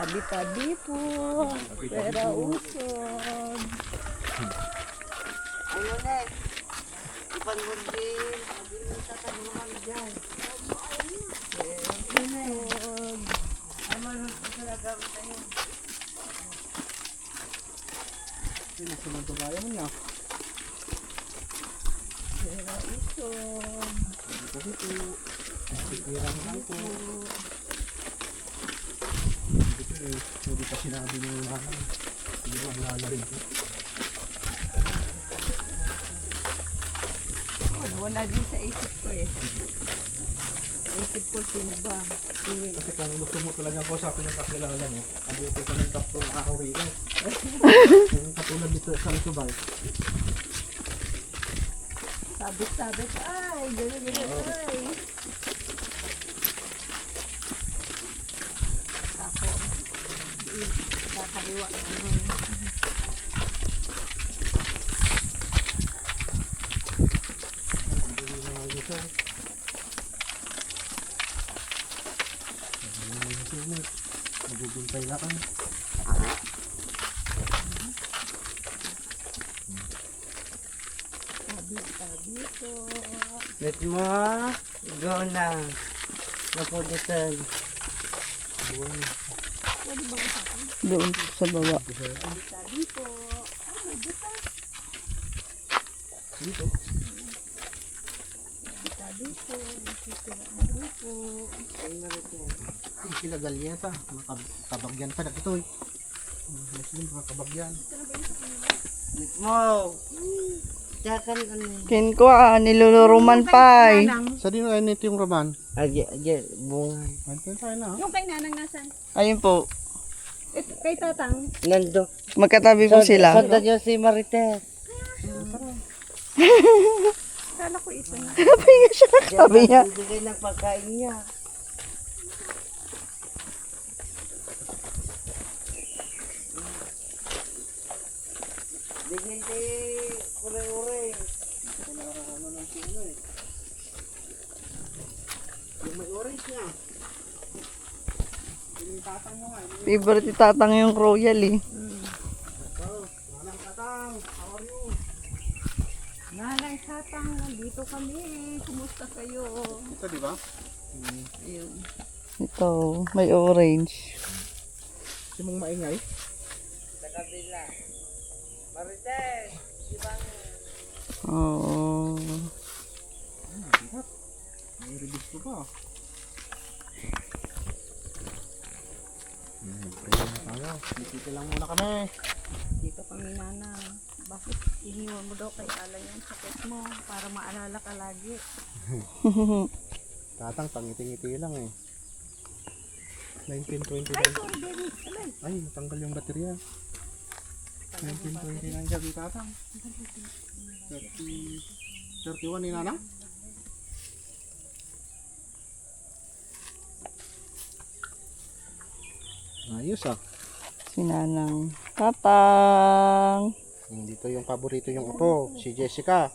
Tabi-tabi po. Pera usod. Ayun eh. Ipan mo din. Sabi mo tatanungan dyan. Pera usod. Aman ko talaga tayo. Sinasunod ko kaya mo niya. Pera usod. Dito. Pipirang lang po. Hindi pa sinabi niyo yung mga. Hindi mo lalawin po. Wala din sa isip ko eh. Isip ko sino ba? Kasi kung gusto mo talaga ko sa akin yung kakilala mo, ang beauty ka ng tatlong araw rito. Yung katulad dito sa Litubay. Sabit-sabit. Ay, gano'n. Ay. Ako. Kakaliwa. Hindi na nga gusto. Magbubintay na kami. Tabi-tabi po. Let mo. Go na. Napulitan. Pwede ba usapan? Doon sa baba. Tabi po. Ah, may butas. Dito. Tabi po. Tabi po. Kinagalyan pa. Kabagyan pa na ito eh. Muslim mga kabagyan. Let mo. Tiyakan ano. Kin ko niluluruman pa eh. Sa dino ay nito yung raban. Agi, bunga. Antin tayo na. Yung kay nanang nasan? Ayun po. Kay tatang. Nando. Magkatabi po sila. Sundan niyo si Marites. Kala ko ito na. Sabi niya. Bibigay ng pagkain niya. Bigyan kay ure-ure. Ano ng sino eh. Yung may orange niya. Yung tatang mo nga. Favorite ni tatang yung royal eh. Manang tatang. How are you? Nanay tatang, nandito kami. Kumusta kayo? Ito di ba? Ayun. Ito, may orange. Si mong maingay. Sa kabila. Marites. Ibang Oo. May release ko pa. Dito lang muna kami. Dito kami nanang. Bakit iniwan mo daw kay Alan yung sakit mo para maalala ka lagi? Tatang, pangiti-ngiti lang eh. 1929. Sorry, baby. Alay. Ay, natanggal yung baterya. 1929 siya di tatang. 31 ni nanang? Ayos ah. Sinanang tatang. Dito yung paborito yung apo, si Jessica.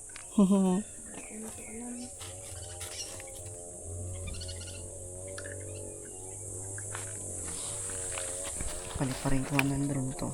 Palit pa rin kuha ng drone to.